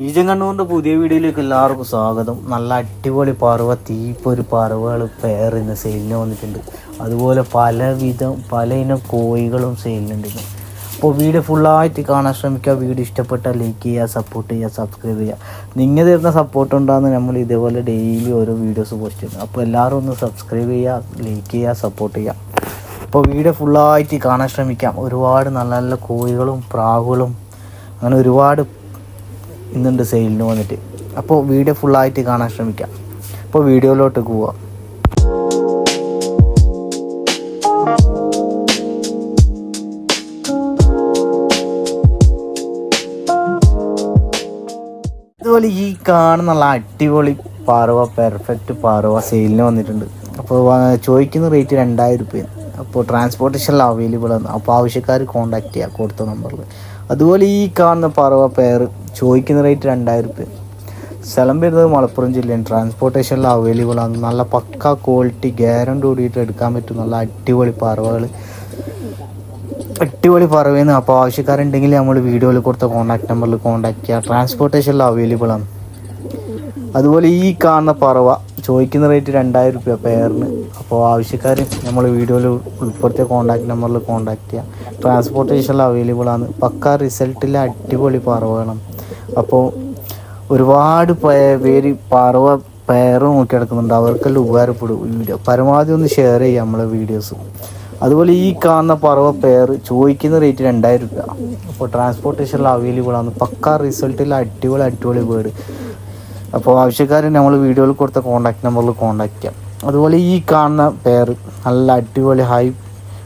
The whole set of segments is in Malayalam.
ഈജം കണ്ണൂരിൻ്റെ പുതിയ വീഡിയോയിലേക്ക് എല്ലാവർക്കും സ്വാഗതം. നല്ല അടിപൊളി പറവ തീപ്പൊരു പറവകൾ ഇന്ന് സെയിലിന് വന്നിട്ടുണ്ട്. അതുപോലെ പല ഇനം കോഴികളും സെയിലിനുണ്ട്. അപ്പോൾ വീഡിയോ ഫുള്ളായിട്ട് കാണാൻ ശ്രമിക്കുക. വീഡിയോ ഇഷ്ടപ്പെട്ടാൽ ലൈക്ക് ചെയ്യുക, സപ്പോർട്ട് ചെയ്യുക, സബ്സ്ക്രൈബ് ചെയ്യുക. നിങ്ങൾ തരുന്ന സപ്പോർട്ട് ഉണ്ടാകുന്ന നമ്മൾ ഇതേപോലെ ഡെയിലി ഓരോ വീഡിയോസ് പോസ്റ്റ് ചെയ്യുന്നു. അപ്പോൾ എല്ലാവരും ഒന്ന് സബ്സ്ക്രൈബ് ചെയ്യുക, ലൈക്ക് ചെയ്യുക, സപ്പോർട്ട് ചെയ്യുക. അപ്പോൾ വീഡിയോ ഫുള്ളായിട്ട് കാണാൻ ശ്രമിക്കാം. ഒരുപാട് നല്ല നല്ല കോഴികളും പ്രാവുകളും അങ്ങനെ ഒരുപാട് ഇന്നുണ്ട് സെയിലിന് വന്നിട്ട്. അപ്പോൾ വീഡിയോ ഫുള്ളായിട്ട് കാണാൻ ശ്രമിക്കാം. അപ്പോൾ വീഡിയോയിലോട്ട് പോവാം. അതുപോലെ ഈ കാണുന്ന അടിപൊളി പാറവ, പെർഫെക്റ്റ് പാറവ സെയിലിന് വന്നിട്ടുണ്ട്. അപ്പോൾ ചോദിക്കുന്ന റേറ്റ് 2000 രൂപയാണ്. അപ്പോൾ ട്രാൻസ്പോർട്ടേഷൻ അവൈലബിൾ ആണ്. അപ്പോൾ ആവശ്യക്കാർ കോൺടാക്ട് ചെയ്യുക കൊടുത്ത നമ്പറിൽ. അതുപോലെ ഈ കാണുന്ന പറവ പേർ ചോദിക്കുന്ന റേറ്റ് 2000 രൂപ. സ്ഥലം വരുന്നത് മലപ്പുറം ജില്ലയാണ്. ട്രാൻസ്പോർട്ടേഷനിൽ അവൈലബിൾ ആണ്. നല്ല പക്ക ക്വാളിറ്റി ഗ്യാരണ്ടി കൂടിയിട്ട് എടുക്കാൻ പറ്റും. നല്ല അടിപൊളി പറവകൾ, അടിപൊളി പറവയെന്ന്. അപ്പോൾ ആവശ്യക്കാരുണ്ടെങ്കിൽ നമ്മൾ വീഡിയോയിൽ കൊടുത്ത കോൺടാക്ട് നമ്പറിൽ കോൺടാക്ട് ചെയ്യുക. ട്രാൻസ്പോർട്ടേഷനിൽ അവൈലബിൾ ആണ്. അതുപോലെ ഈ കാണുന്ന പറവ ചോദിക്കുന്ന റേറ്റ് 2000 രൂപ പെയറിന്. അപ്പോൾ ആവശ്യക്കാർ നമ്മൾ വീഡിയോയിൽ ഉൾപ്പെടുത്തിയ കോൺടാക്ട് നമ്പറിൽ കോൺടാക്ട് ചെയ്യാം. ട്രാൻസ്പോർട്ടേഷനിൽ അവൈലബിൾ ആണ്. പക്ക റിസൾട്ടിലെ അടിപൊളി പറവയാണ്. അപ്പോൾ ഒരുപാട് പേര് പറവ പെയർ നോക്കി കിടക്കുന്നുണ്ട്. അവർക്കെല്ലാം ഉപകാരപ്പെടും വീഡിയോ. പരമാവധി ഒന്ന് ഷെയർ ചെയ്യാം നമ്മളെ വീഡിയോസ്. അതുപോലെ ഈ കാണുന്ന പറവ പെയർ ചോദിക്കുന്ന റേറ്റ് 2000 രൂപ. അപ്പോൾ ട്രാൻസ്പോർട്ടേഷനിൽ അവൈലബിൾ ആണ്. പക്ക റിസൾട്ടിലെ അടിപൊളി ബേർഡ്. അപ്പോൾ ആവശ്യക്കാർ നമ്മൾ വീഡിയോയിൽ കൊടുത്ത കോൺടാക്ട് നമ്പറിൽ കോൺടാക്ട് ചെയ്യാം. അതുപോലെ ഈ കാണുന്ന പെയർ നല്ല അടിപൊളി ഹൈ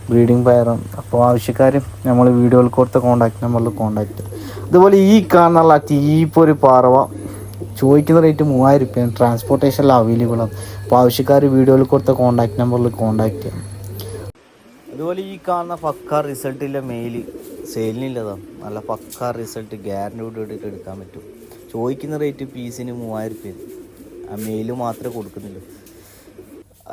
ബ്രീഡിങ് പെയറാണ്. അപ്പോൾ ആവശ്യക്കാർ നമ്മൾ വീഡിയോയിൽ കൊടുത്ത കോൺടാക്ട് നമ്പറിൽ കോൺടാക്ട് ചെയ്യാം. അതുപോലെ ഈ കാണുന്ന തീപ്പൊരു പാറവ ചോദിക്കുന്ന റേറ്റ് 3000 രൂപയാണ്. ട്രാൻസ്പോർട്ടേഷനിൽ അവൈലബിൾ ആണ്. അപ്പോൾ ആവശ്യക്കാർ വീഡിയോയിൽ കൊടുത്ത കോൺടാക്ട് നമ്പറിൽ കോൺടാക്ട് ചെയ്യാം. അതുപോലെ ഈ കാണുന്ന പക്ക റിസൾട്ടിലെ മെയിൽ സെയിലിനില്ലതാണ്. നല്ല പക്ക റിസൾട്ട് ഗ്യാരണ്ടിയോട് എടുക്കാൻ പറ്റും. ചോദിക്കുന്ന റേറ്റ് പീസിന് 3000 രൂപയാണ്. ആ മെയിൽ മാത്രമേ കൊടുക്കുന്നുള്ളൂ.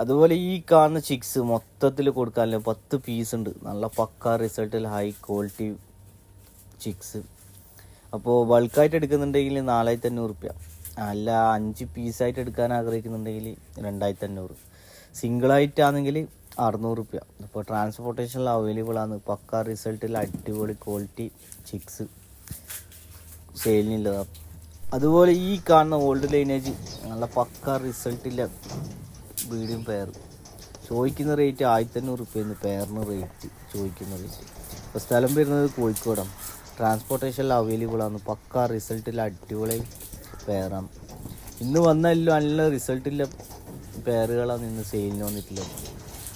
അതുപോലെ ഈ കാണുന്ന ചിക്സ് മൊത്തത്തിൽ കൊടുക്കാനില്ല. 10 പീസ് ഉണ്ട്. നല്ല പക്ക റിസൾട്ടിൽ ഹൈ ക്വാളിറ്റി ചിക്സ്. അപ്പോൾ ബൾക്കായിട്ട് എടുക്കുന്നുണ്ടെങ്കിൽ 4500 രൂപ. അല്ല 5 പീസായിട്ട് എടുക്കാൻ ആഗ്രഹിക്കുന്നുണ്ടെങ്കിൽ 2500. സിംഗിളായിട്ടാണെങ്കിൽ 600 രൂപ. അപ്പോൾ ട്രാൻസ്പോർട്ടേഷനിൽ അവൈലബിൾ ആണ്. പക്ക റിസൾട്ടിൽ അടിപൊളി ക്വാളിറ്റി ചിക്സ് സെയിലിനുള്ളതാണ്. അതുപോലെ ഈ കാണുന്ന ഓൾഡ് ലൈനേജ് നല്ല പക്ക റിസൾട്ടില്ല ബ്രീഡിങ് പെയർ ചോദിക്കുന്ന റേറ്റ് 1500 രൂപയെന്ന് പെയറിന് റേറ്റ് ചോദിക്കുന്ന റേറ്റ്. അപ്പോൾ സ്ഥലം വരുന്നത് കോഴിക്കോടാണ്. ട്രാൻസ്പോർട്ടേഷനിൽ അവൈലബിൾ ആണ്. പക്ക റിസൾട്ടില്ല അടിപൊളി പെയറാണ്. ഇന്ന് വന്നല്ലോ നല്ല റിസൾട്ടില്ല പെയറുകളാണ് ഇന്ന് സെയിലിന് വന്നിട്ടുള്ളത്.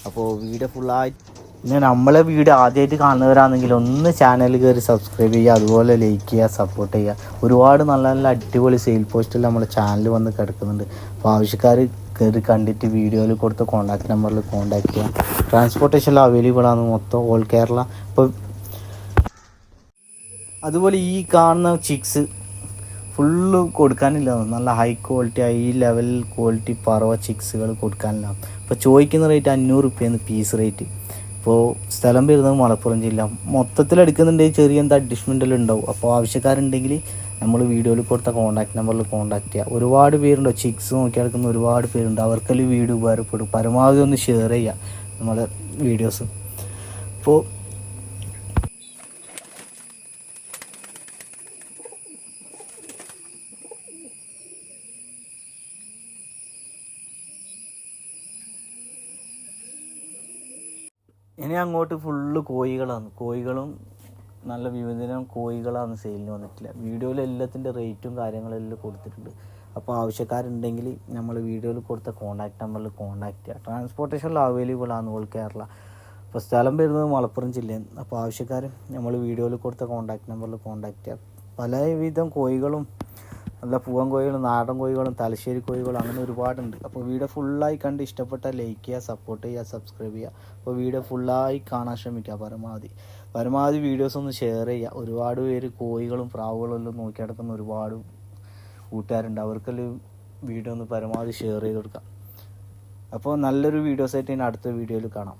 അപ്പോൾ വീഡിയോ ഫുള്ളായിട്ട് പിന്നെ നമ്മളെ വീഡിയോ ആദ്യമായിട്ട് കാണുന്നവരാണെങ്കിൽ ഒന്ന് ചാനൽ കയറി സബ്സ്ക്രൈബ് ചെയ്യുക. അതുപോലെ ലൈക്ക് ചെയ്യുക, സപ്പോർട്ട് ചെയ്യുക. ഒരുപാട് നല്ല നല്ല അടിപൊളി സെയിൽ പോസ്റ്റിൽ നമ്മുടെ ചാനൽ വന്ന് കിടക്കുന്നുണ്ട്. അപ്പോൾ ആവശ്യക്കാർ കയറി കണ്ടിട്ട് വീഡിയോയിൽ കൊടുത്ത കോൺടാക്ട് നമ്പറിൽ കോൺടാക്ട് ചെയ്യാം. ട്രാൻസ്പോർട്ടേഷനിൽ അവൈലബിൾ ആണ് മൊത്തം ഓൾ കേരള. ഇപ്പോൾ അതുപോലെ ഈ കാണുന്ന ചിക്സ് ഫുള്ള് കൊടുക്കാനില്ല. നല്ല high quality high level quality പറവ ചിക്സുകൾ കൊടുക്കാനില്ല. അപ്പോൾ ചോദിക്കുന്ന റേറ്റ് 500 രൂപയാണ് പീസ് റേറ്റ്. ഇപ്പോൾ സ്ഥലം വരുന്നത് മലപ്പുറം ജില്ല. മൊത്തത്തിൽ എടുക്കുന്നുണ്ടെങ്കിൽ ചെറിയ എന്താ അഡ്ജസ്റ്റ്മെൻറ്റെല്ലാം ഉണ്ടാവും. അപ്പോൾ ആവശ്യക്കാരുണ്ടെങ്കിൽ നമ്മൾ വീഡിയോയിൽ കൊടുത്ത കോൺടാക്ട് നമ്പറിൽ കോൺടാക്ട് ചെയ്യുക. ഒരുപാട് പേരുണ്ടോ ചിക്സ് നോക്കി നടക്കുന്ന ഒരുപാട് പേരുണ്ട്. അവർക്കെല്ലാം വീഡിയോ ഉപകാരപ്പെടും. പരമാവധി ഒന്ന് ഷെയർ ചെയ്യുക നമ്മുടെ വീഡിയോസ്. അപ്പോൾ ഇനി അങ്ങോട്ട് ഫുള്ള് കോഴികളാണ്. കോഴികളും നല്ല വിവിധനം കോഴികളാണ് സെയിലിന് വന്നിട്ടില്ല. വീഡിയോയിൽ എല്ലാത്തിൻ്റെ റേറ്റും കാര്യങ്ങളെല്ലാം കൊടുത്തിട്ടുണ്ട്. അപ്പോൾ ആവശ്യക്കാരുണ്ടെങ്കിൽ നമ്മൾ വീഡിയോയിൽ കൊടുത്ത കോൺടാക്ട് നമ്പറിൽ കോൺടാക്ട് ചെയ്യുക. ട്രാൻസ്പോർട്ടേഷനിൽ അവൈലബിൾ ആണ് ഓൾ കേരള. അപ്പോൾ സ്ഥലം വരുന്നത് മലപ്പുറം ജില്ലയാണ്. അപ്പോൾ ആവശ്യക്കാർ നമ്മൾ വീഡിയോയിൽ കൊടുത്ത കോൺടാക്ട് നമ്പറിൽ കോൺടാക്ട് ചെയ്യുക. പലവിധം കോഴികളും നല്ല പൂവൻ കോഴികളും നാടൻ കോഴികളും തലശ്ശേരി കോഴികളും അങ്ങനെ ഒരുപാടുണ്ട്. അപ്പോൾ വീഡിയോ ഫുള്ളായി കണ്ട് ഇഷ്ടപ്പെട്ടാൽ ലൈക്ക് ചെയ്യുക, സപ്പോർട്ട് ചെയ്യുക, സബ്സ്ക്രൈബ് ചെയ്യുക. അപ്പോൾ വീഡിയോ ഫുള്ളായി കാണാൻ ശ്രമിക്കുക. പരമാവധി വീഡിയോസ് ഒന്ന് ഷെയർ ചെയ്യുക. ഒരുപാട് പേര് കോഴികളും പ്രാവുകളും എല്ലാം നോക്കി നടക്കുന്ന ഒരുപാട് കൂട്ടുകാരുണ്ട്. അവർക്കെല്ലാം വീഡിയോ ഒന്ന് പരമാവധി ഷെയർ ചെയ്ത് കൊടുക്കാം. അപ്പോൾ നല്ലൊരു വീഡിയോസായിട്ട് ഇനി അടുത്ത വീഡിയോയിൽ കാണാം.